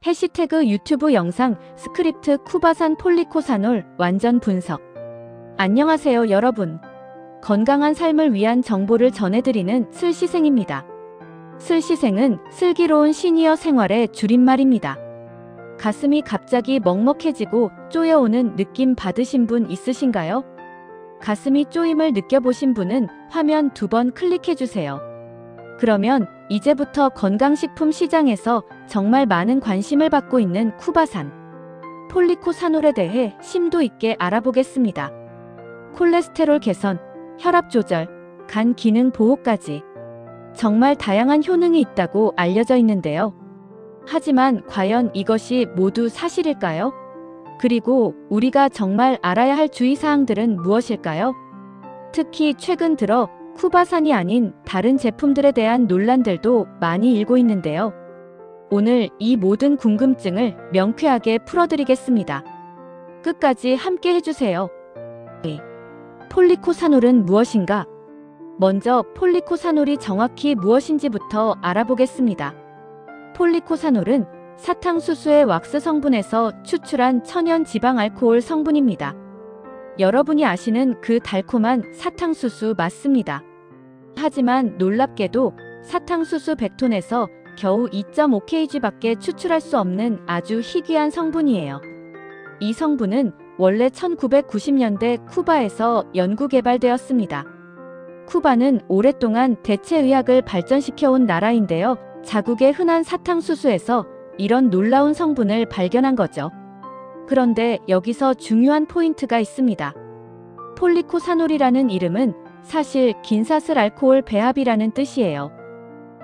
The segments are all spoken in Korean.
해시태그 유튜브 영상 스크립트 쿠바산 폴리코사놀 완전 분석. 안녕하세요 여러분. 건강한 삶을 위한 정보를 전해드리는 슬시생입니다. 슬시생은 슬기로운 시니어 생활의 줄임말입니다. 가슴이 갑자기 먹먹해지고 쪼여오는 느낌 받으신 분 있으신가요? 가슴이 쪼임을 느껴보신 분은 화면 2번 클릭해주세요. 그러면 이제부터 건강식품 시장에서 정말 많은 관심을 받고 있는 쿠바산 폴리코사놀에 대해 심도 있게 알아보겠습니다. 콜레스테롤 개선, 혈압 조절, 간 기능 보호까지 정말 다양한 효능이 있다고 알려져 있는데요. 하지만 과연 이것이 모두 사실일까요? 그리고 우리가 정말 알아야 할 주의사항들은 무엇일까요? 특히 최근 들어 쿠바산이 아닌 다른 제품들에 대한 논란들도 많이 일고 있는데요. 오늘 이 모든 궁금증을 명쾌하게 풀어드리겠습니다. 끝까지 함께 해주세요. 폴리코사놀은 무엇인가? 먼저 폴리코사놀이 정확히 무엇인지부터 알아보겠습니다. 폴리코사놀은 사탕수수의 왁스 성분에서 추출한 천연 지방 알코올 성분입니다. 여러분이 아시는 그 달콤한 사탕수수 맞습니다. 하지만 놀랍게도 사탕수수 100톤에서 겨우 2.5kg밖에 추출할 수 없는 아주 희귀한 성분이에요. 이 성분은 원래 1990년대 쿠바에서 연구 개발되었습니다. 쿠바는 오랫동안 대체의학을 발전시켜온 나라인데요. 자국의 흔한 사탕수수에서 이런 놀라운 성분을 발견한 거죠. 그런데 여기서 중요한 포인트가 있습니다. 폴리코사놀이라는 이름은 사실 긴사슬 알코올 배합이라는 뜻이에요.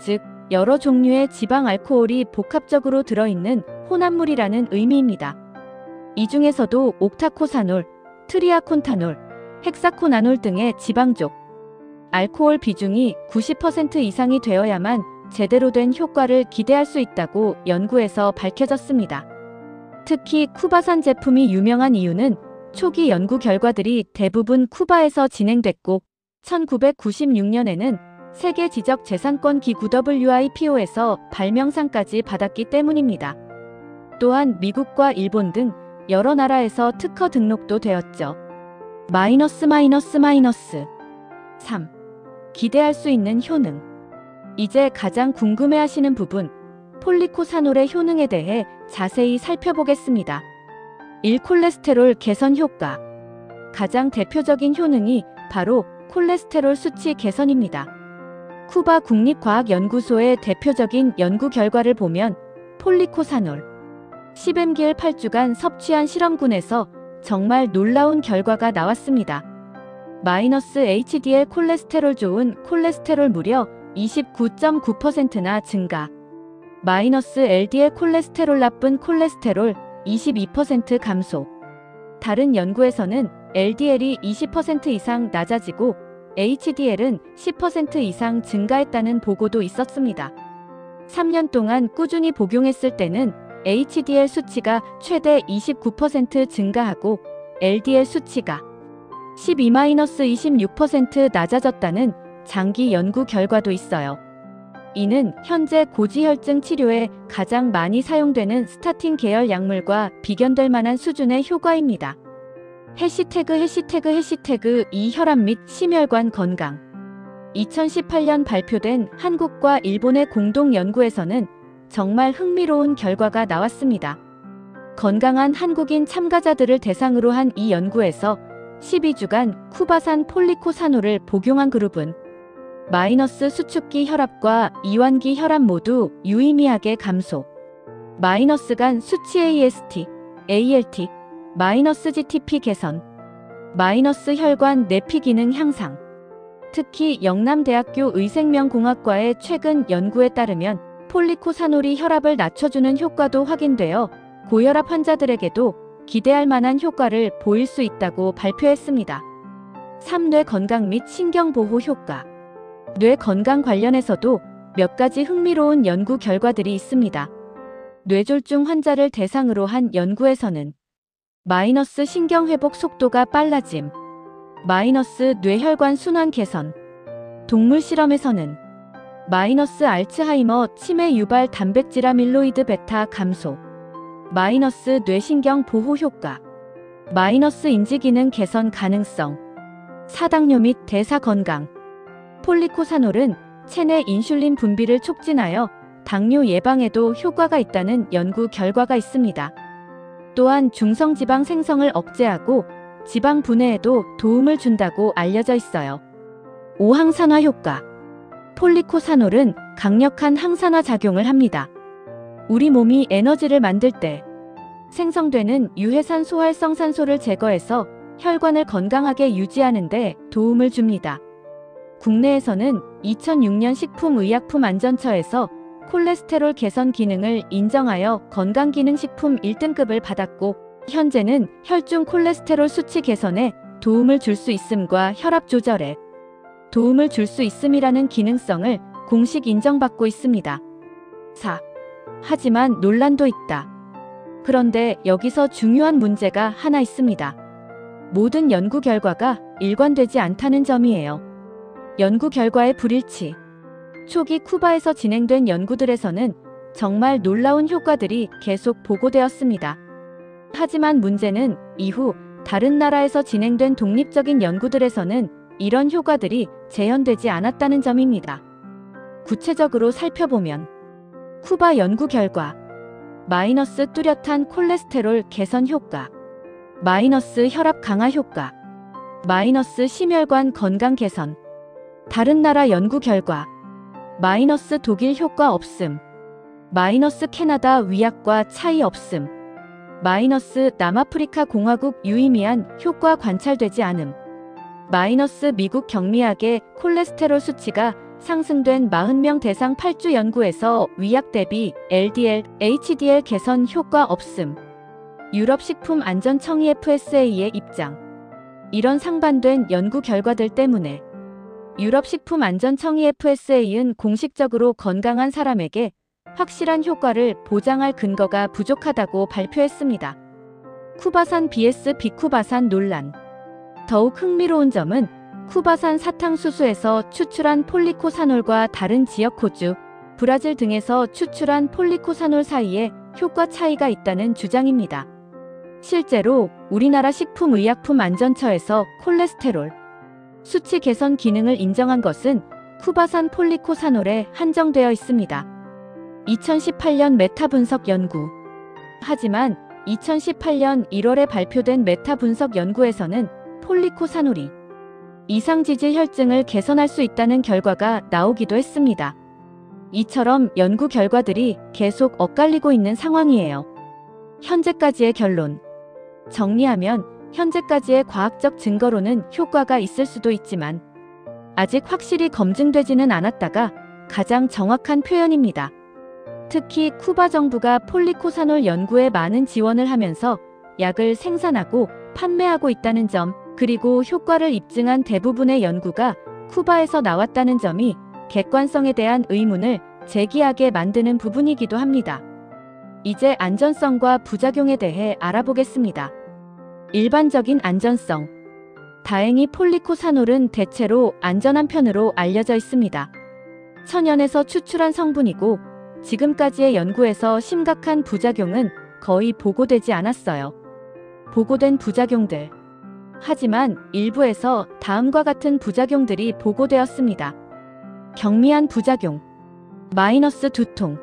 즉, 여러 종류의 지방 알코올이 복합적으로 들어있는 혼합물이라는 의미입니다. 이 중에서도 옥타코사놀, 트리아콘타놀, 헥사코나놀 등의 지방족, 알코올 비중이 90% 이상이 되어야만 제대로 된 효과를 기대할 수 있다고 연구에서 밝혀졌습니다. 특히 쿠바산 제품이 유명한 이유는 초기 연구 결과들이 대부분 쿠바에서 진행됐고 1996년에는 세계 지적재산권 기구 WIPO에서 발명상까지 받았기 때문입니다. 또한 미국과 일본 등 여러 나라에서 특허 등록도 되었죠. 마이너스 3. 기대할 수 있는 효능. 이제 가장 궁금해하시는 부분, 폴리코사놀의 효능에 대해 자세히 살펴보겠습니다. 1. 콜레스테롤 개선 효과. 가장 대표적인 효능이 바로 콜레스테롤 수치 개선입니다. 쿠바 국립과학연구소의 대표적인 연구 결과를 보면 폴리코사놀 10mg를 8주간 섭취한 실험군에서 정말 놀라운 결과가 나왔습니다. 마이너스 HDL 콜레스테롤 좋은 콜레스테롤 무려 29.9%나 증가. 마이너스 LDL 콜레스테롤 나쁜 콜레스테롤 22% 감소. 다른 연구에서는 LDL이 20% 이상 낮아지고 HDL은 10% 이상 증가했다는 보고도 있었습니다. 3년 동안 꾸준히 복용했을 때는 HDL 수치가 최대 29% 증가하고 LDL 수치가 12-26% 낮아졌다는 장기 연구 결과도 있어요. 이는 현재 고지혈증 치료에 가장 많이 사용되는 스타틴 계열 약물과 비견될 만한 수준의 효과입니다. 해시태그 이 혈압 및 심혈관 건강. 2018년 발표된 한국과 일본의 공동 연구에서는 정말 흥미로운 결과가 나왔습니다. 건강한 한국인 참가자들을 대상으로 한 이 연구에서 12주간 쿠바산 폴리코사놀을 복용한 그룹은 마이너스 수축기 혈압과 이완기 혈압 모두 유의미하게 감소. 마이너스 간 수치 AST, ALT, 마이너스 GTP 개선. 마이너스 혈관 내피 기능 향상. 특히 영남대학교 의생명공학과의 최근 연구에 따르면 폴리코사놀이 혈압을 낮춰주는 효과도 확인되어 고혈압 환자들에게도 기대할 만한 효과를 보일 수 있다고 발표했습니다. 3. 뇌 건강 및 신경보호 효과. 뇌 건강 관련해서도 몇 가지 흥미로운 연구 결과들이 있습니다. 뇌졸중 환자를 대상으로 한 연구에서는 마이너스 신경회복 속도가 빨라짐, 마이너스 뇌혈관 순환 개선. 동물 실험에서는 마이너스 알츠하이머 치매 유발 단백질 아밀로이드 베타 감소. 마이너스 뇌신경 보호 효과. 마이너스 인지 기능 개선 가능성. 사당뇨 및 대사 건강. 폴리코사놀은 체내 인슐린 분비를 촉진하여 당뇨 예방에도 효과가 있다는 연구 결과가 있습니다. 또한 중성지방 생성을 억제하고 지방 분해에도 도움을 준다고 알려져 있어요. 5항산화 효과. 폴리코사놀은 강력한 항산화 작용을 합니다. 우리 몸이 에너지를 만들 때 생성되는 유해산 소활성 산소를 제거해서 혈관을 건강하게 유지하는 데 도움을 줍니다. 국내에서는 2006년 식품의약품안전처에서 콜레스테롤 개선 기능을 인정하여 건강기능식품 1등급을 받았고, 현재는 혈중 콜레스테롤 수치 개선에 도움을 줄 수 있음과 혈압 조절에 도움을 줄 수 있음이라는 기능성을 공식 인정받고 있습니다. 4. 하지만 논란도 있다. 그런데 여기서 중요한 문제가 하나 있습니다. 모든 연구 결과가 일관되지 않다는 점이에요. 연구 결과의 불일치. 초기 쿠바에서 진행된 연구들에서는 정말 놀라운 효과들이 계속 보고되었습니다. 하지만 문제는 이후 다른 나라에서 진행된 독립적인 연구들에서는 이런 효과들이 재현되지 않았다는 점입니다. 구체적으로 살펴보면 쿠바 연구 결과 마이너스 뚜렷한 콜레스테롤 개선 효과, 마이너스 혈압 강화 효과, 마이너스 심혈관 건강 개선. 다른 나라 연구 결과 마이너스 독일 효과 없음, 마이너스 캐나다 위약과 차이 없음, 마이너스 남아프리카 공화국 유의미한 효과 관찰되지 않음, 마이너스 미국 경미하게 콜레스테롤 수치가 상승된 40명 대상 8주 연구에서 위약 대비 LDL, HDL 개선 효과 없음. 유럽식품안전청이 FSA의 입장. 이런 상반된 연구 결과들 때문에 유럽식품안전청이 FSA는 공식적으로 건강한 사람에게 확실한 효과를 보장할 근거가 부족하다고 발표했습니다. 쿠바산 vs 비쿠바산 논란. 더욱 흥미로운 점은 쿠바산 사탕수수에서 추출한 폴리코사놀과 다른 지역 호주, 브라질 등에서 추출한 폴리코사놀 사이에 효과 차이가 있다는 주장입니다. 실제로 우리나라 식품의약품안전처에서 콜레스테롤 수치 개선 기능을 인정한 것은 쿠바산 폴리코사놀에 한정되어 있습니다. 2018년 메타 분석 연구. 하지만 2018년 1월에 발표된 메타 분석 연구에서는 폴리코사놀이 이상지질 혈증을 개선할 수 있다는 결과가 나오기도 했습니다. 이처럼 연구 결과들이 계속 엇갈리고 있는 상황이에요. 현재까지의 결론. 정리하면 현재까지의 과학적 증거로는 효과가 있을 수도 있지만 아직 확실히 검증되지는 않았다가 가장 정확한 표현입니다. 특히 쿠바 정부가 폴리코사놀 연구에 많은 지원을 하면서 약을 생산하고 판매하고 있다는 점, 그리고 효과를 입증한 대부분의 연구가 쿠바에서 나왔다는 점이 객관성에 대한 의문을 제기하게 만드는 부분이기도 합니다. 이제 안전성과 부작용에 대해 알아보겠습니다. 일반적인 안전성. 다행히 폴리코사놀은 대체로 안전한 편으로 알려져 있습니다. 천연에서 추출한 성분이고 지금까지의 연구에서 심각한 부작용은 거의 보고되지 않았어요. 보고된 부작용들. 하지만 일부에서 다음과 같은 부작용들이 보고되었습니다. 경미한 부작용. 마이너스 두통,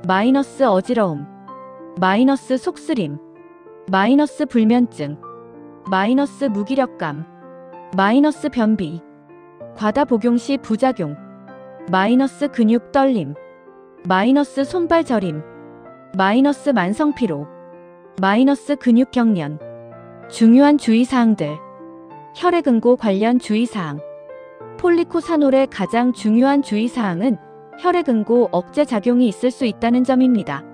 마이너스 어지러움, 마이너스 속쓰림, 마이너스 불면증, 마이너스 무기력감, 마이너스 변비, 과다 복용 시 부작용, 마이너스 근육 떨림, 마이너스 손발 저림, 마이너스 만성피로, 마이너스 근육 경련. 중요한 주의사항들. 혈액응고 관련 주의사항. 폴리코사놀의 가장 중요한 주의사항은 혈액응고 억제 작용이 있을 수 있다는 점입니다.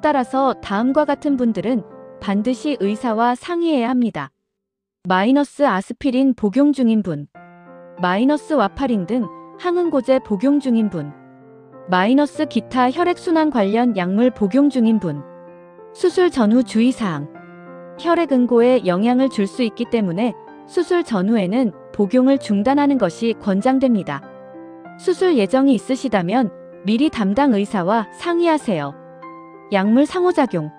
따라서 다음과 같은 분들은 반드시 의사와 상의해야 합니다. 마이너스 아스피린 복용 중인 분, 마이너스 와파린 등 항응고제 복용 중인 분, 마이너스 기타 혈액순환 관련 약물 복용 중인 분. 수술 전후 주의사항. 혈액응고에 영향을 줄 수 있기 때문에 수술 전후에는 복용을 중단하는 것이 권장됩니다. 수술 예정이 있으시다면 미리 담당 의사와 상의하세요. 약물 상호작용.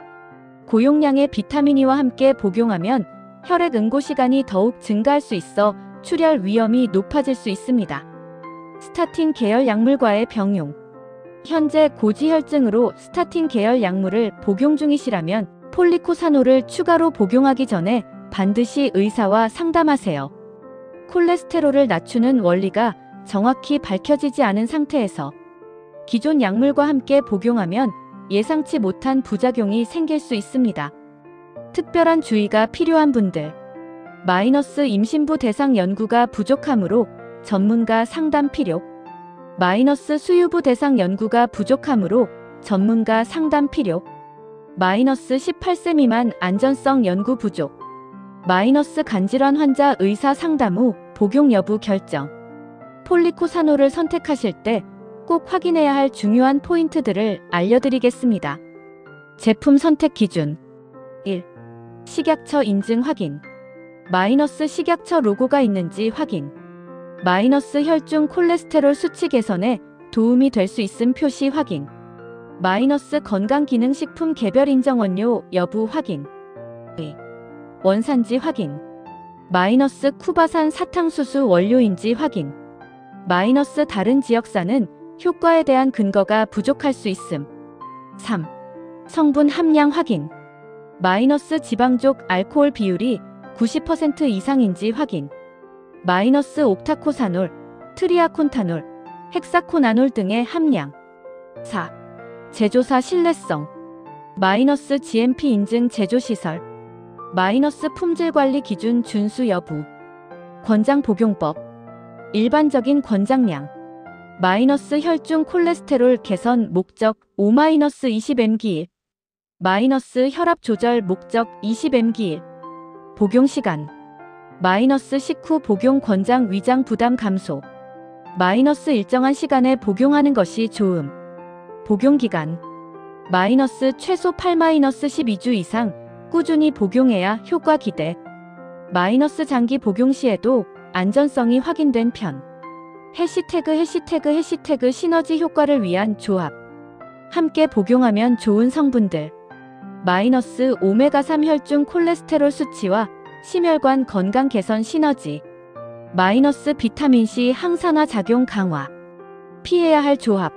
고용량의 비타민 E와 함께 복용하면 혈액 응고 시간이 더욱 증가할 수 있어 출혈 위험이 높아질 수 있습니다. 스타틴 계열 약물과의 병용. 현재 고지혈증으로 스타틴 계열 약물을 복용 중이시라면 폴리코사놀을 추가로 복용하기 전에 반드시 의사와 상담하세요. 콜레스테롤을 낮추는 원리가 정확히 밝혀지지 않은 상태에서 기존 약물과 함께 복용하면 예상치 못한 부작용이 생길 수 있습니다. 특별한 주의가 필요한 분들. 마이너스 임신부 대상 연구가 부족하므로 전문가 상담 필요. 마이너스 수유부 대상 연구가 부족하므로 전문가 상담 필요. 마이너스 18세 미만 안전성 연구 부족. 마이너스 간질환 환자 의사 상담 후 복용 여부 결정. 폴리코사놀을 선택하실 때 꼭 확인해야 할 중요한 포인트들을 알려드리겠습니다. 제품 선택 기준. 1. 식약처 인증 확인. 마이너스 식약처 로고가 있는지 확인. 마이너스 혈중 콜레스테롤 수치 개선에 도움이 될 수 있음 표시 확인. 마이너스 건강기능식품 개별 인정 원료 여부 확인. 2. 원산지 확인. 마이너스 쿠바산 사탕수수 원료인지 확인. 마이너스 다른 지역사는 효과에 대한 근거가 부족할 수 있음. 3. 성분 함량 확인. 마이너스 지방족 알코올 비율이 90% 이상인지 확인. 마이너스 옥타코사놀, 트리아콘타놀, 헥사코나놀 등의 함량. 4. 제조사 신뢰성. 마이너스 GMP 인증 제조시설. 마이너스 품질관리 기준 준수 여부. 권장 복용법. 일반적인 권장량. 마이너스 혈중 콜레스테롤 개선 목적 5-20mg1. 마이너스 혈압 조절 목적 20mg1. 복용 시간. 마이너스 식후 복용 권장 위장 부담 감소. 마이너스 일정한 시간에 복용하는 것이 좋음. 복용 기간. 마이너스 최소 8-12주 이상 꾸준히 복용해야 효과 기대. 마이너스 장기 복용 시에도 안전성이 확인된 편. 해시태그 시너지 효과를 위한 조합. 함께 복용하면 좋은 성분들. 마이너스 오메가3 혈중 콜레스테롤 수치와 심혈관 건강 개선 시너지. 마이너스 비타민C 항산화 작용 강화. 피해야 할 조합.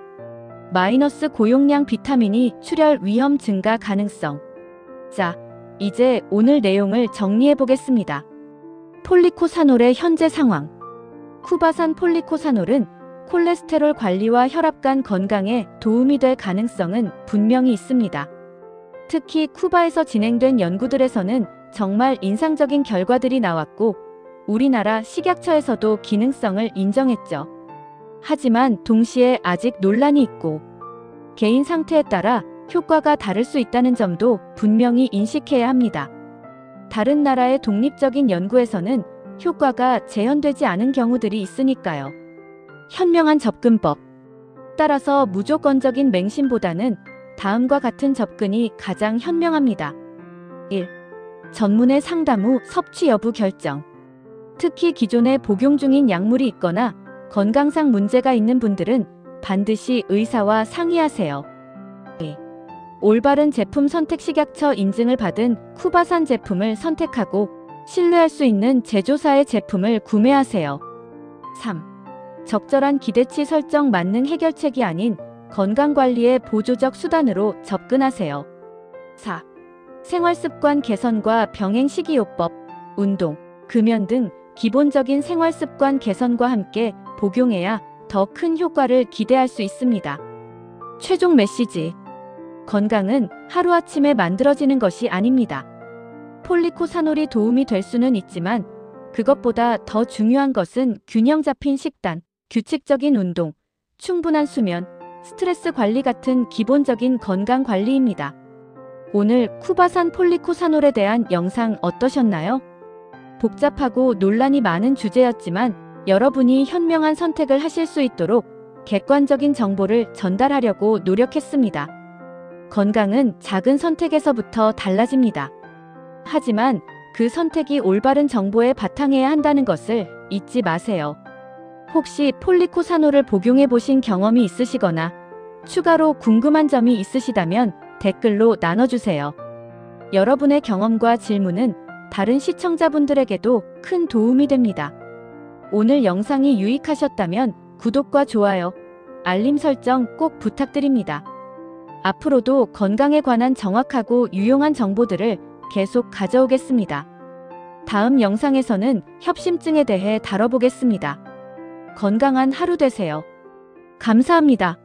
마이너스 고용량 비타민이 출혈 위험 증가 가능성. 자, 이제 오늘 내용을 정리해 보겠습니다. 폴리코사놀의 현재 상황. 쿠바산 폴리코사놀은 콜레스테롤 관리와 혈압관 건강에 도움이 될 가능성은 분명히 있습니다. 특히 쿠바에서 진행된 연구들에서는 정말 인상적인 결과들이 나왔고 우리나라 식약처에서도 기능성을 인정했죠. 하지만 동시에 아직 논란이 있고 개인 상태에 따라 효과가 다를 수 있다는 점도 분명히 인식해야 합니다. 다른 나라의 독립적인 연구에서는 효과가 재현되지 않은 경우들이 있으니까요. 현명한 접근법. 따라서 무조건적인 맹신보다는 다음과 같은 접근이 가장 현명합니다. 1. 전문의 상담 후 섭취 여부 결정. 특히 기존에 복용 중인 약물이 있거나 건강상 문제가 있는 분들은 반드시 의사와 상의하세요. 2. 올바른 제품 선택. 식약처 인증을 받은 쿠바산 제품을 선택하고 신뢰할 수 있는 제조사의 제품을 구매하세요. 3. 적절한 기대치 설정. 만능 해결책이 아닌 건강관리의 보조적 수단으로 접근하세요. 4. 생활습관 개선과 병행 식이요법, 운동, 금연 등 기본적인 생활습관 개선과 함께 복용해야 더 큰 효과를 기대할 수 있습니다. 최종 메시지. 건강은 하루아침에 만들어지는 것이 아닙니다. 폴리코사놀이 도움이 될 수는 있지만 그것보다 더 중요한 것은 균형 잡힌 식단, 규칙적인 운동, 충분한 수면, 스트레스 관리 같은 기본적인 건강 관리입니다. 오늘 쿠바산 폴리코사놀에 대한 영상 어떠셨나요? 복잡하고 논란이 많은 주제였지만 여러분이 현명한 선택을 하실 수 있도록 객관적인 정보를 전달하려고 노력했습니다. 건강은 작은 선택에서부터 달라집니다. 하지만 그 선택이 올바른 정보에 바탕해야 한다는 것을 잊지 마세요. 혹시 폴리코사노를 복용해 보신 경험이 있으시거나 추가로 궁금한 점이 있으시다면 댓글로 나눠주세요. 여러분의 경험과 질문은 다른 시청자분들에게도 큰 도움이 됩니다. 오늘 영상이 유익하셨다면 구독과 좋아요, 알림 설정 꼭 부탁드립니다. 앞으로도 건강에 관한 정확하고 유용한 정보들을 계속 가져오겠습니다. 다음 영상에서는 협심증에 대해 다뤄보겠습니다. 건강한 하루 되세요. 감사합니다.